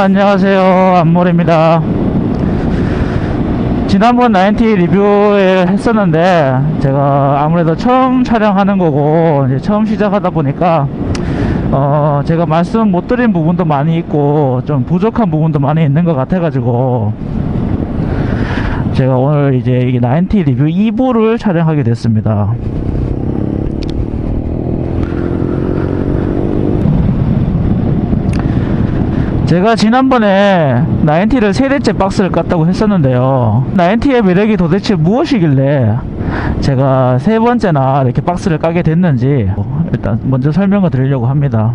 안녕하세요. 안몰입니다. 지난번 90 리뷰에 했었는데 제가 아무래도 처음 촬영하는 거고 이제 처음 시작하다 보니까 제가 말씀 못 드린 부분도 많이 있고 좀 부족한 부분도 많이 있는 것 같아 가지고 제가 오늘 이제 이게 90 리뷰 2부를 촬영하게 됐습니다. 제가 지난번에 90를 세대째 박스를 깠다고 했었는데요, 90의 매력이 도대체 무엇이길래 제가 세 번째나 이렇게 박스를 까게 됐는지 일단 먼저 설명을 드리려고 합니다.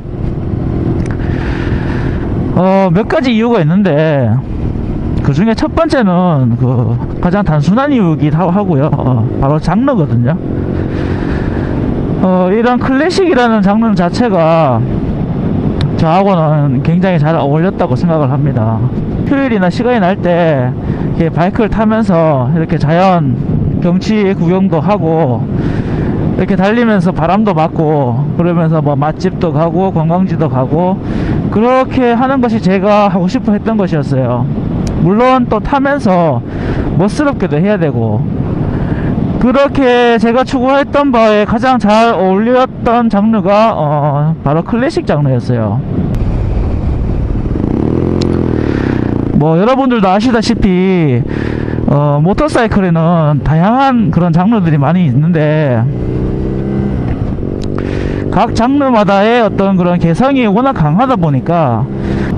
몇 가지 이유가 있는데 그 중에 첫 번째는 가장 단순한 이유이기도 하고요, 바로 장르거든요. 이런 클래식이라는 장르 자체가 저하고는 굉장히 잘 어울렸다고 생각을 합니다. 휴일이나 시간이 날 때 바이크를 타면서 이렇게 자연 경치 구경도 하고 이렇게 달리면서 바람도 맞고 그러면서 뭐 맛집도 가고 관광지도 가고 그렇게 하는 것이 제가 하고 싶어 했던 것이었어요. 물론 또 타면서 멋스럽게도 해야 되고, 그렇게 제가 추구했던 바에 가장 잘 어울렸던 장르가 바로 클래식 장르였어요. 뭐 여러분들도 아시다시피 모터사이클에는 다양한 그런 장르들이 많이 있는데 각 장르마다의 어떤 그런 개성이 워낙 강하다 보니까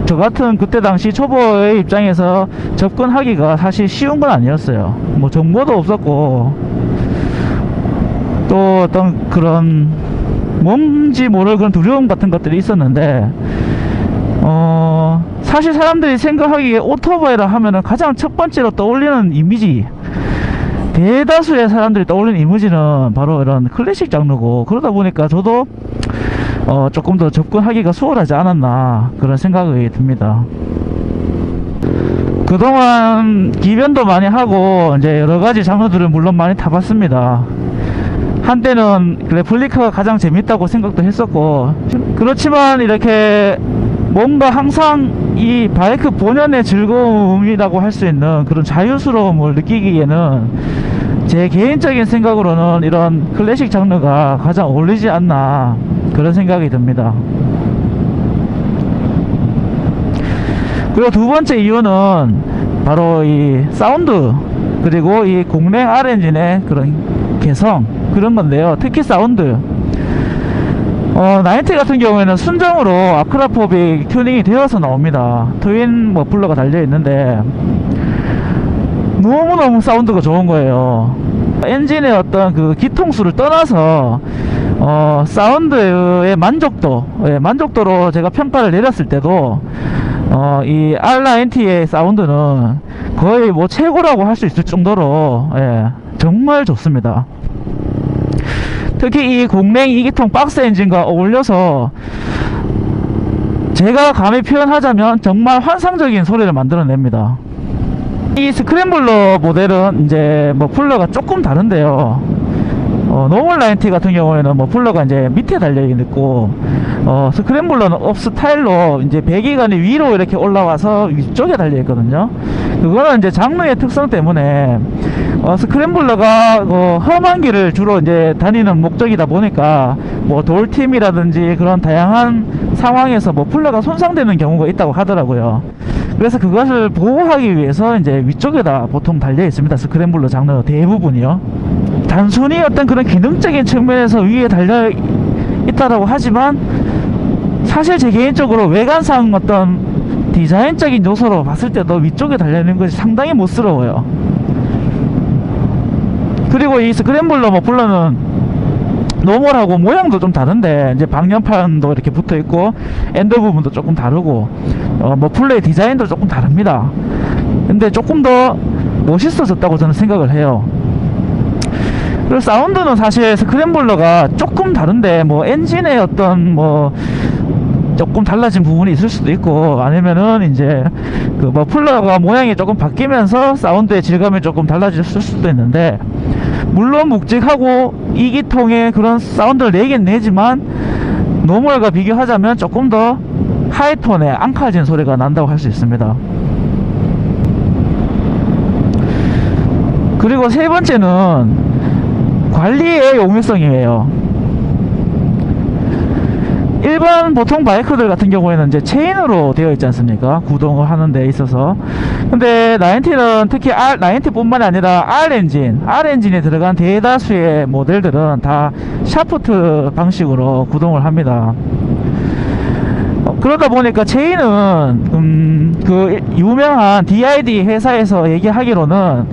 저 같은 그때 당시 초보의 입장에서 접근하기가 사실 쉬운 건 아니었어요. 뭐 정보도 없었고 또 어떤 그런 뭔지 모를 그런 두려움 같은 것들이 있었는데, 사실 사람들이 생각하기에 오토바이라 하면은 가장 첫 번째로 떠올리는 이미지, 대다수의 사람들이 떠올리는 이미지는 바로 이런 클래식 장르고, 그러다 보니까 저도 조금 더 접근하기가 수월하지 않았나 그런 생각이 듭니다. 그동안 기변도 많이 하고 이제 여러가지 장르들을 물론 많이 타봤습니다. 한때는 레플리카가 가장 재밌다고 생각도 했었고, 그렇지만 이렇게 뭔가 항상 이 바이크 본연의 즐거움이라고 할 수 있는 그런 자유스러움을 느끼기에는 제 개인적인 생각으로는 이런 클래식 장르가 가장 어울리지 않나 그런 생각이 듭니다. 그리고 두 번째 이유는 바로 이 사운드, 그리고 이 공랭 R엔진의 그런 개성, 그런 건데요. 특히 사운드, 90 같은 경우에는 순정으로 아크라포빅 튜닝이 되어서 나옵니다. 트윈 머플러가 달려 있는데 너무너무 사운드가 좋은 거예요. 엔진의 어떤 그 기통수를 떠나서 사운드의 만족도로 제가 평가를 내렸을 때도 이 R90의 사운드는 거의 뭐 최고라고 할 수 있을 정도로 정말 좋습니다. 특히 이 공랭 2기통 박스 엔진과 어울려서 제가 감히 표현하자면 정말 환상적인 소리를 만들어냅니다. 이 스크램블러 모델은 이제 머플러가 조금 다른데요. 노멀 90 같은 경우에는 머플러가 이제 밑에 달려 있고, 스크램블러는 업 스타일로 이제 배기관이 위로 이렇게 올라와서 위쪽에 달려 있거든요. 그거는 이제 장르의 특성 때문에 스크램블러가 험한 길을 주로 이제 다니는 목적이다 보니까 뭐 돌팀이라든지 그런 다양한 상황에서 머플러가 손상되는 경우가 있다고 하더라고요. 그래서 그것을 보호하기 위해서 이제 위쪽에다 보통 달려 있습니다. 스크램블러 장르 대부분이요. 단순히 어떤 그런 기능적인 측면에서 위에 달려 있다라고 하지만 사실 제 개인적으로 외관상 어떤 디자인적인 요소로 봤을 때도 위쪽에 달려있는 것이 상당히 멋스러워요. 그리고 이 스크램블러 머플러는 노멀하고 모양도 좀 다른데 이제 방열판도 이렇게 붙어 있고 엔더 부분도 조금 다르고 머플러의 디자인도 조금 다릅니다. 근데 조금 더 멋있어졌다고 저는 생각을 해요. 그리고 사운드는 사실 스크램블러가 조금 다른데 뭐 엔진의 어떤 뭐 조금 달라진 부분이 있을 수도 있고, 아니면은 이제 그 머플러가 모양이 조금 바뀌면서 사운드의 질감이 조금 달라질 수도 있는데, 물론 묵직하고 이기통의 그런 사운드를 내긴 내지만 노멀과 비교하자면 조금 더 하이톤의 앙칼진 소리가 난다고 할 수 있습니다. 그리고 세 번째는 관리의 용이성이에요. 일반 보통 바이크들 같은 경우에는 이제 체인으로 되어 있지 않습니까? 구동을 하는 데 있어서. 근데 90는 특히 R90 뿐만이 아니라 R엔진에 들어간 대다수의 모델들은 다 샤프트 방식으로 구동을 합니다. 그러다 보니까 체인은 그 유명한 DID 회사에서 얘기하기로는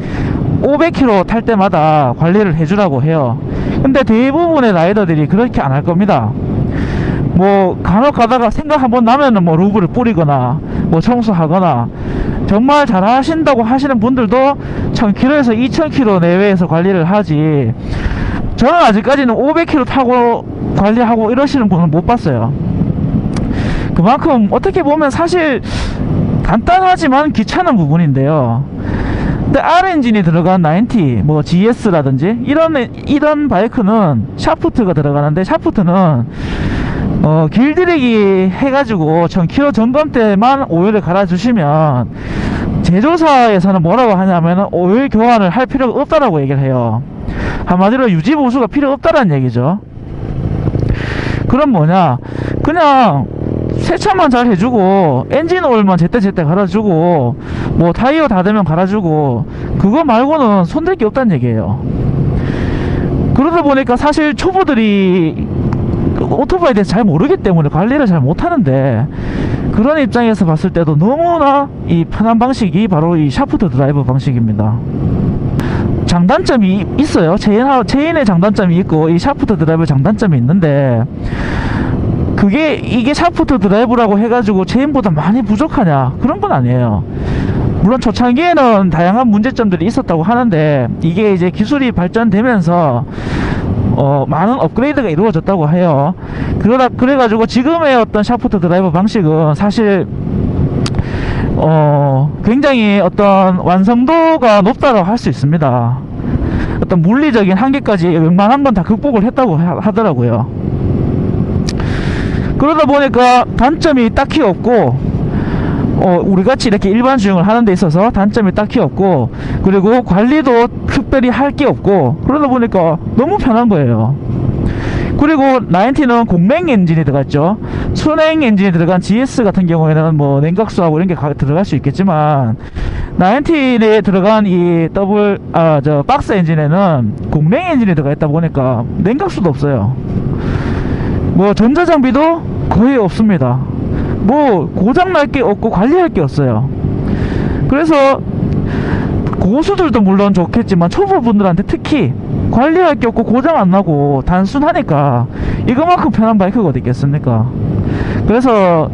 500km 탈 때마다 관리를 해주라고 해요. 근데 대부분의 라이더들이 그렇게 안 할 겁니다. 뭐 간혹 가다가 생각 한번 나면은 뭐 루브를 뿌리거나 뭐 청소하거나, 정말 잘 하신다고 하시는 분들도 1000km에서 2000km 내외에서 관리를 하지, 저는 아직까지는 500km 타고 관리하고 이러시는 분은 못 봤어요. 그만큼 어떻게 보면 사실 간단하지만 귀찮은 부분인데요. 근데 R엔진이 들어간 90, 뭐 GS라든지 이런 바이크는 샤프트가 들어가는데, 샤프트는 길들이기 해가지고 1000km 점검 때만 오일을 갈아주시면, 제조사에서는 뭐라고 하냐면 오일 교환을 할 필요가 없다라고 얘기를 해요. 한마디로 유지보수가 필요 없다라는 얘기죠. 그럼 뭐냐, 그냥 세차만 잘 해주고 엔진 오일만 제때제때 갈아주고 뭐 타이어 다 되면 갈아주고, 그거 말고는 손댈 게 없다는 얘기예요. 그러다 보니까 사실 초보들이 오토바이에 대해서 잘 모르기 때문에 관리를 잘 못하는데, 그런 입장에서 봤을 때도 너무나 이 편한 방식이 바로 이 샤프트 드라이브 방식입니다. 장단점이 있어요. 체인의 장단점이 있고 이 샤프트 드라이브 장단점이 있는데, 이게 샤프트 드라이브라고 해가지고 체인보다 많이 부족하냐, 그런 건 아니에요. 물론 초창기에는 다양한 문제점들이 있었다고 하는데, 이게 이제 기술이 발전되면서 많은 업그레이드가 이루어졌다고 해요. 그래가지고 지금의 어떤 샤프트 드라이브 방식은 사실 굉장히 어떤 완성도가 높다고 할 수 있습니다. 어떤 물리적인 한계까지 웬만한 건 다 극복을 했다고 하더라고요. 그러다 보니까 단점이 딱히 없고, 우리같이 이렇게 일반 주행을 하는 데 있어서 단점이 딱히 없고, 그리고 관리도 특별히 할 게 없고, 그러다 보니까 너무 편한 거예요. 그리고 90는 공랭 엔진이 들어갔죠. 순행 엔진이 들어간 GS 같은 경우에는 뭐 냉각수하고 이런 게 들어갈 수 있겠지만, 90에 들어간 이 박스 엔진에는 공랭 엔진이 들어가 있다 보니까 냉각수도 없어요. 뭐 전자장비도 거의 없습니다. 뭐 고장날 게 없고 관리할 게 없어요. 그래서 고수들도 물론 좋겠지만 초보분들한테 특히 관리할 게 없고 고장 안 나고 단순하니까 이거만큼 편한 바이크가 어디 있겠습니까? 그래서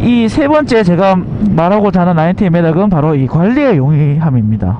이 세 번째 제가 말하고자 하는 90의 매력은 바로 이 관리의 용이함입니다.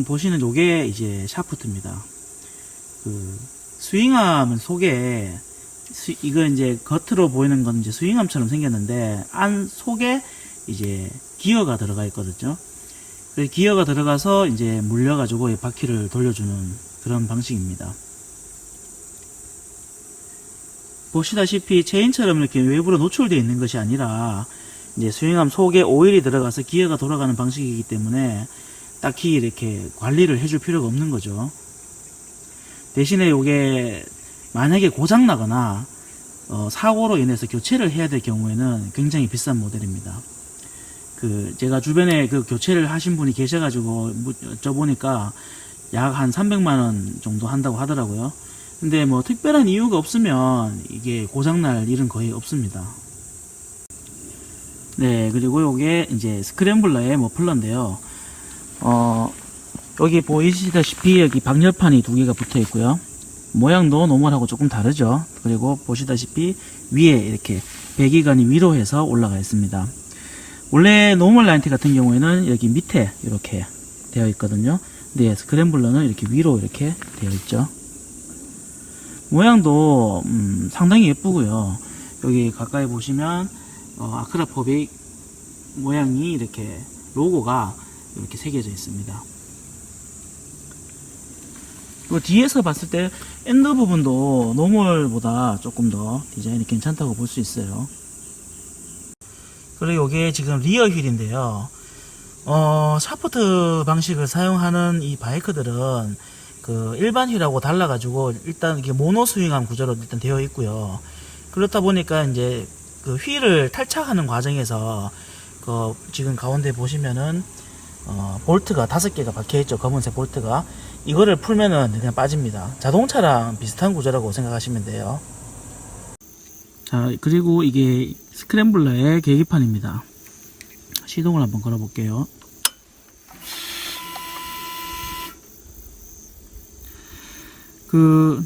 지금 보시는 요게 이제 샤프트입니다. 그 스윙암 속에 이거 이제 겉으로 보이는 건 이제 스윙암처럼 생겼는데 안 속에 이제 기어가 들어가 있거든요. 그래서 기어가 들어가서 이제 물려가지고 이 바퀴를 돌려주는 그런 방식입니다. 보시다시피 체인처럼 이렇게 외부로 노출되어 있는 것이 아니라 이제 스윙암 속에 오일이 들어가서 기어가 돌아가는 방식이기 때문에 딱히 이렇게 관리를 해줄 필요가 없는 거죠. 대신에 이게 만약에 고장 나거나 사고로 인해서 교체를 해야 될 경우에는 굉장히 비싼 모델입니다. 제가 주변에 그 교체를 하신 분이 계셔가지고 여쭤보니까 약 한 300만원 정도 한다고 하더라고요. 근데 뭐 특별한 이유가 없으면 이게 고장날 일은 거의 없습니다. 네, 그리고 요게 이제 스크램블러의 머플러인데요. 여기 보이시다시피 여기 방열판이 두 개가 붙어 있고요. 모양도 노멀하고 조금 다르죠. 그리고 보시다시피 위에 이렇게 배기관이 위로 해서 올라가 있습니다. 원래 노멀 라인티 같은 경우에는 여기 밑에 이렇게 되어 있거든요. 근데 스크램블러는 이렇게 위로 이렇게 되어 있죠. 모양도 상당히 예쁘고요. 여기 가까이 보시면 아크라포빅 모양이 이렇게 로고가 이렇게 새겨져 있습니다. 그리고 뒤에서 봤을 때 엔드 부분도 노멀보다 조금 더 디자인이 괜찮다고 볼 수 있어요. 그리고 이게 지금 리어 휠인데요. 샤프트 방식을 사용하는 이 바이크들은 그 일반 휠하고 달라가지고 일단 이게 모노 스윙암 구조로 일단 되어 있고요. 그렇다 보니까 이제 그 휠을 탈착하는 과정에서 지금 가운데 보시면은 볼트가 5개가 박혀있죠. 검은색 볼트가. 이거를 풀면은 그냥 빠집니다. 자동차랑 비슷한 구조라고 생각하시면 돼요. 자, 그리고 이게 스크램블러의 계기판입니다. 시동을 한번 걸어 볼게요.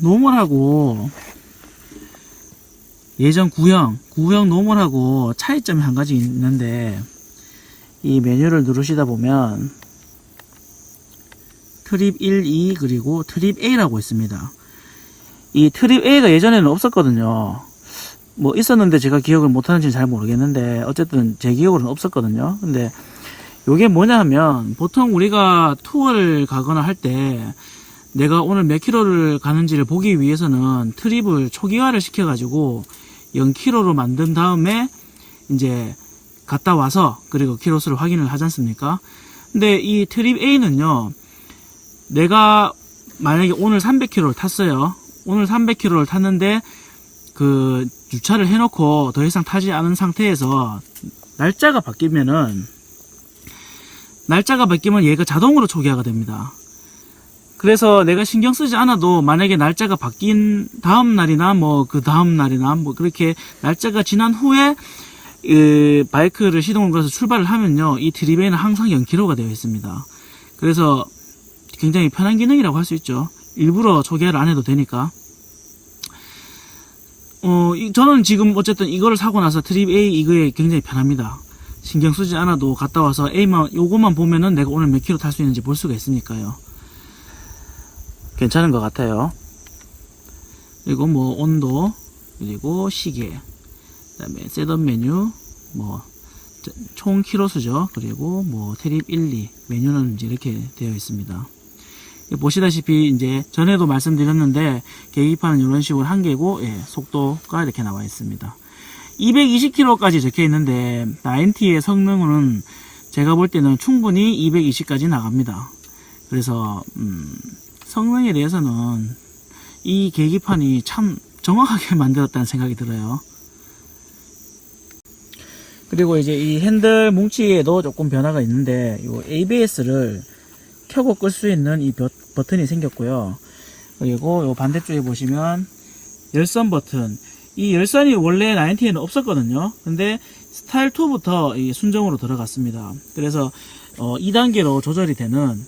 노멀하고 예전 구형 노멀하고 차이점이 한 가지 있는데, 이 메뉴를 누르시다 보면 트립 1, 2 그리고 트립 A라고 있습니다. 이 트립 A가 예전에는 없었거든요. 뭐 있었는데 제가 기억을 못하는지는 잘 모르겠는데 어쨌든 제 기억으로는 없었거든요. 근데 요게 뭐냐 하면, 보통 우리가 투어를 가거나 할 때 내가 오늘 몇 킬로를 가는지를 보기 위해서는 트립을 초기화를 시켜 가지고 0킬로로 만든 다음에 이제 갔다 와서 그리고 킬로수를 확인을 하지 않습니까? 근데 이 트립 A는요, 내가 만약에 오늘 300km를 탔어요. 오늘 300km를 탔는데 주차를 해놓고 더 이상 타지 않은 상태에서 날짜가 바뀌면 얘가 자동으로 초기화가 됩니다. 그래서 내가 신경 쓰지 않아도 만약에 날짜가 바뀐 다음 날이나 그 다음 날이나 그렇게 날짜가 지난 후에 바이크를 시동을 걸어서 출발을 하면요, 이 트립에는 항상 0km가 되어 있습니다. 그래서 굉장히 편한 기능이라고 할 수 있죠. 일부러 초기화를 안 해도 되니까. 저는 지금 어쨌든 이거를 사고 나서 트립 A 이거에 굉장히 편합니다. 신경 쓰지 않아도 갔다 와서 요거만 보면은 내가 오늘 몇 킬로 탈 수 있는지 볼 수가 있으니까요. 괜찮은 것 같아요. 그리고 온도, 그리고 시계, 그 다음에 셋업 메뉴, 총 킬로수죠. 그리고 트립 1, 2 메뉴는 이제 이렇게 되어 있습니다. 보시다시피 이제 전에도 말씀드렸는데 계기판은 이런 식으로 한 개고, 속도가 이렇게 나와 있습니다. 220km까지 적혀 있는데 90의 성능은 제가 볼 때는 충분히 220까지 나갑니다. 그래서 성능에 대해서는 이 계기판이 참 정확하게 만들었다는 생각이 들어요. 그리고 이제 이 핸들 뭉치에도 조금 변화가 있는데, 이 ABS를 켜고 끌 수 있는 이 버튼이 생겼고요. 그리고 이 반대쪽에 보시면 열선 버튼. 이 열선이 원래 90에는 없었거든요. 근데 스타일 2부터 이 순정으로 들어갔습니다. 그래서 2단계로 조절이 되는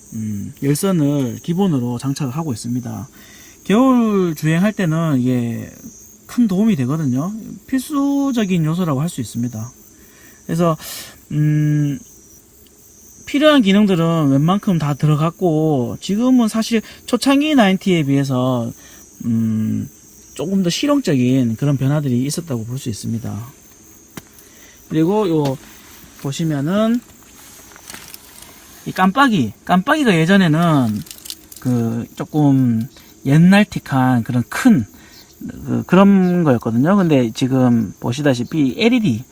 열선을 기본으로 장착을 하고 있습니다. 겨울 주행할 때는 이게 큰 도움이 되거든요. 필수적인 요소라고 할 수 있습니다. 그래서 필요한 기능들은 웬만큼 다 들어갔고, 지금은 사실 초창기 90에 비해서 조금 더 실용적인 그런 변화들이 있었다고 볼 수 있습니다. 그리고 요 보시면은 이 깜빡이가 예전에는 그 조금 옛날틱한 그런 큰 그런 거였거든요. 근데 지금 보시다시피 LED,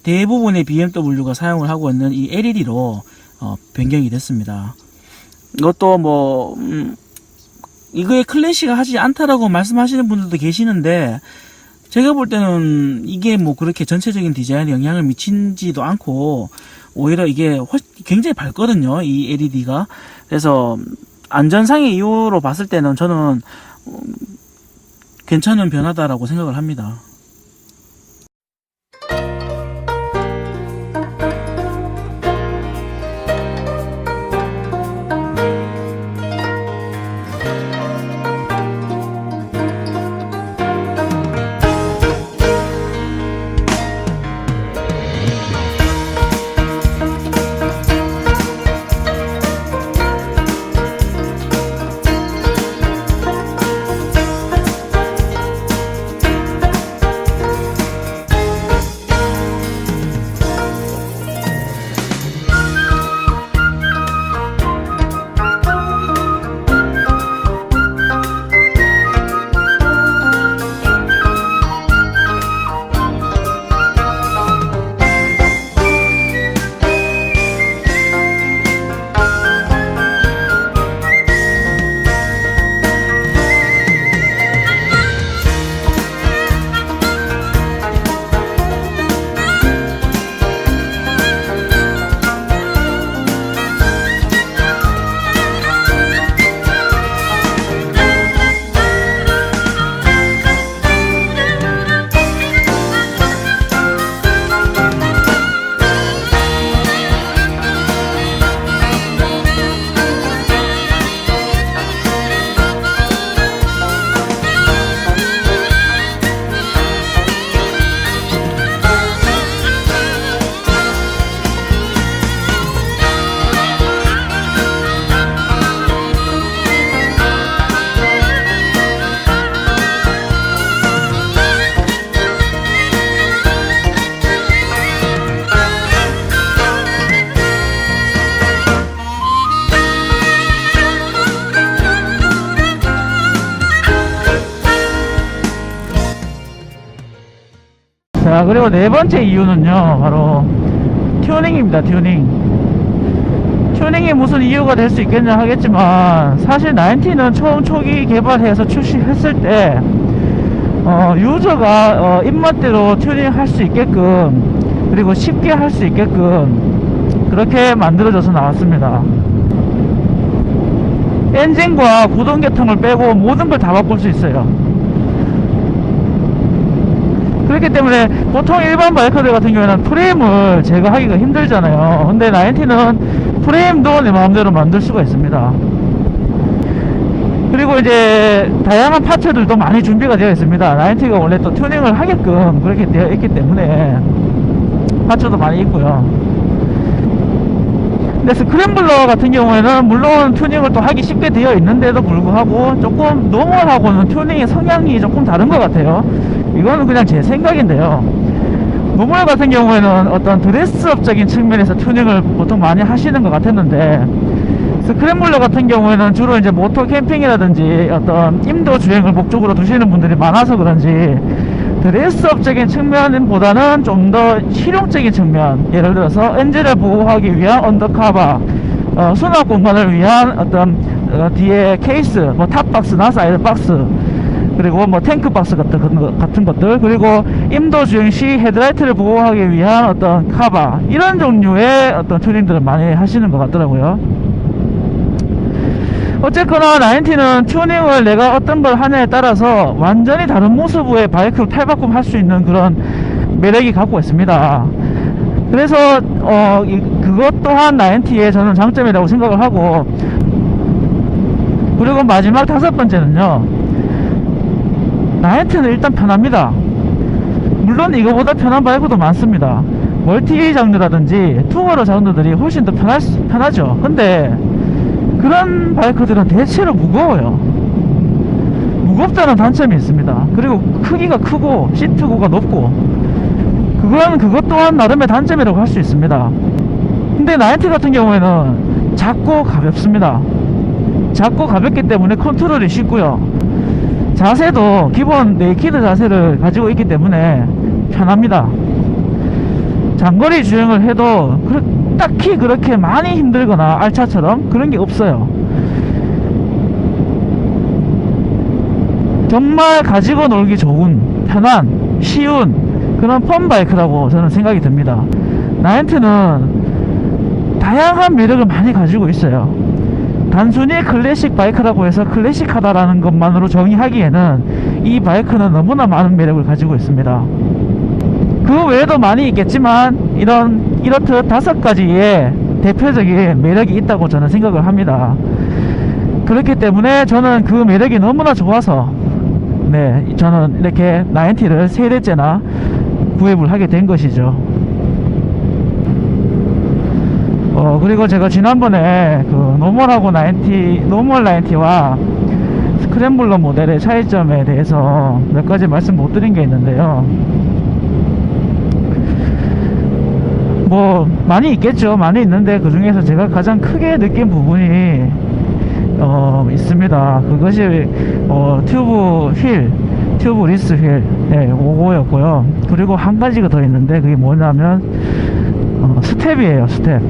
대부분의 BMW가 사용을 하고 있는 이 LED로 변경이 됐습니다. 이것도 뭐 이거에 클래식하지 않다라고 말씀하시는 분들도 계시는데, 제가 볼 때는 이게 뭐 그렇게 전체적인 디자인에 영향을 미치지도 않고, 오히려 이게 굉장히 밝거든요, 이 LED가. 그래서 안전상의 이유로 봤을 때는 저는 괜찮은 변화다라고 생각을 합니다. 자, 그리고 네 번째 이유는요, 바로 튜닝입니다. 튜닝이 무슨 이유가 될 수 있겠냐 하겠지만, 사실 90는 처음 초기 개발해서 출시했을 때 유저가 입맛대로 튜닝할 수 있게끔, 그리고 쉽게 할 수 있게끔 그렇게 만들어져서 나왔습니다. 엔진과 구동계통을 빼고 모든 걸 다 바꿀 수 있어요. 그렇기 때문에 보통 일반 바이커들 같은 경우에는 프레임을 제거하기가 힘들잖아요. 근데 90는 프레임도 내 마음대로 만들 수가 있습니다. 그리고 이제 다양한 파츠들도 많이 준비가 되어 있습니다. 90가 원래 또 튜닝을 하게끔 그렇게 되어 있기 때문에 파츠도 많이 있고요. 근데 스크램블러 같은 경우에는 물론 튜닝을 또 하기 쉽게 되어 있는데도 불구하고 조금 노멀하고는 튜닝의 성향이 조금 다른 것 같아요. 이거는 그냥 제 생각인데요. 노멀 같은 경우에는 어떤 드레스업적인 측면에서 튜닝을 보통 많이 하시는 것 같았는데, 스크램블러 같은 경우에는 주로 이제 모터 캠핑이라든지 어떤 임도 주행을 목적으로 두시는 분들이 많아서 그런지 드레스업적인 측면보다는 좀 더 실용적인 측면, 예를 들어서 엔진을 보호하기 위한 언더커버, 수납 공간을 위한 어떤 뒤에 케이스, 뭐 탑박스나 사이드박스, 그리고 뭐 탱크박스 같은 것들, 그리고 임도 주행 시 헤드라이트를 보호하기 위한 어떤 커버, 이런 종류의 어떤 튜닝들을 많이 하시는 것 같더라고요. 어쨌거나 90는 튜닝을 내가 어떤 걸 하냐에 따라서 완전히 다른 모습의 바이크로 탈바꿈 할 수 있는 그런 매력이 갖고 있습니다. 그래서 그것 또한 90의 저는 장점이라고 생각을 하고, 그리고 마지막 다섯 번째는요, 90는 일단 편합니다. 물론 이거보다 편한 바이크도 많습니다. 멀티 장르라든지 투어러 장르들이 훨씬 더 편하죠. 근데 그런 바이크들은 대체로 무거워요. 무겁다는 단점이 있습니다. 그리고 크기가 크고 시트고가 높고 그것 또한 나름의 단점이라고 할 수 있습니다. 근데 나이트 같은 경우에는 작고 가볍습니다. 작고 가볍기 때문에 컨트롤이 쉽고요. 자세도 기본 네이키드 자세를 가지고 있기 때문에 편합니다. 장거리 주행을 해도 딱히 그렇게 많이 힘들거나 알차처럼 그런 게 없어요. 정말 가지고 놀기 좋은, 편한, 쉬운 그런 펀바이크라고 저는 생각이 듭니다. 나인트는 다양한 매력을 많이 가지고 있어요. 단순히 클래식 바이크라고 해서 클래식하다라는 것만으로 정의하기에는 이 바이크는 너무나 많은 매력을 가지고 있습니다. 그 외에도 많이 있겠지만 이렇듯 5가지의 대표적인 매력이 있다고 저는 생각을 합니다. 그렇기 때문에 저는 그 매력이 너무나 좋아서 저는 이렇게 90를 3대째나 구입을 하게 된 것이죠. 그리고 제가 지난번에 그 노멀 90와 스크램블러 모델의 차이점에 대해서 몇 가지 말씀 못 드린 게 있는데요. 뭐 많이 있겠죠. 많이 있는데 그 중에서 제가 가장 크게 느낀 부분이 있습니다. 그것이 튜브 리스 휠, 그거였고요. 그리고 한 가지가 더 있는데 그게 뭐냐면 스텝이에요. 스텝.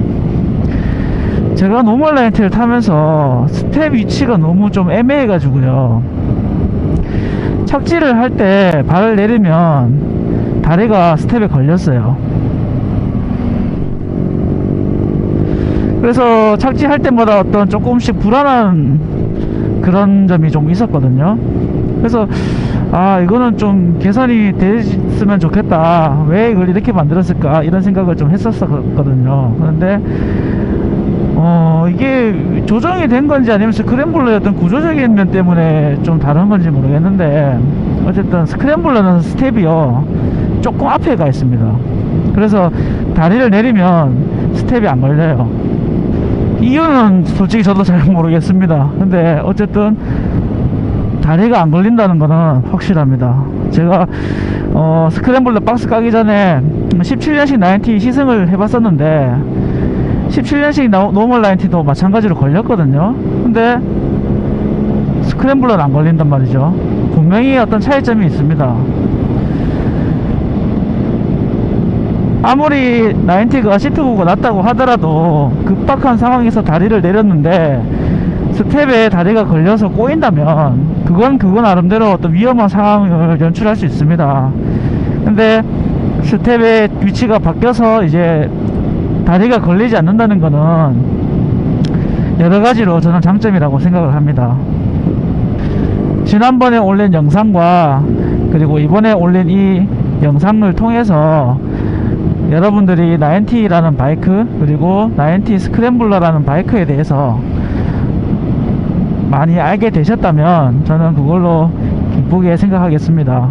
제가 노멀 90를 타면서 스텝 위치가 너무 좀 애매해 가지고요. 착지를 할 때 발을 내리면 다리가 스텝에 걸렸어요. 그래서 착지할 때마다 어떤 조금씩 불안한 그런 점이 좀 있었거든요. 그래서 이거는 좀 개선이 됐으면 좋겠다, 왜 이걸 이렇게 만들었을까, 이런 생각을 좀 했었거든요. 그런데 이게 조정이 된 건지 아니면 스크램블러의 어떤 구조적인 면 때문에 좀 다른 건지 모르겠는데, 어쨌든 스크램블러는 스텝이요 조금 앞에 가 있습니다. 그래서 다리를 내리면 스텝이 안 걸려요. 이유는 솔직히 저도 잘 모르겠습니다. 근데 어쨌든 다리가 안 걸린다는 거는 확실합니다. 제가 스크램블러 박스 까기 전에 17년식 90 시승을 해봤었는데 17년식 노멀 90도 마찬가지로 걸렸거든요. 근데 스크램블러는 안 걸린단 말이죠. 분명히 어떤 차이점이 있습니다. 아무리 90가 시트고가 낮다고 하더라도 급박한 상황에서 다리를 내렸는데 스텝에 다리가 걸려서 꼬인다면 그건 나름대로 어떤 위험한 상황을 연출할 수 있습니다. 근데 스텝의 위치가 바뀌어서 이제 다리가 걸리지 않는다는 거는 여러 가지로 저는 장점이라고 생각을 합니다. 지난번에 올린 영상과 그리고 이번에 올린 이 영상을 통해서 여러분들이 90라는 바이크 그리고 90 스크램블러라는 바이크에 대해서 많이 알게 되셨다면 저는 그걸로 기쁘게 생각하겠습니다.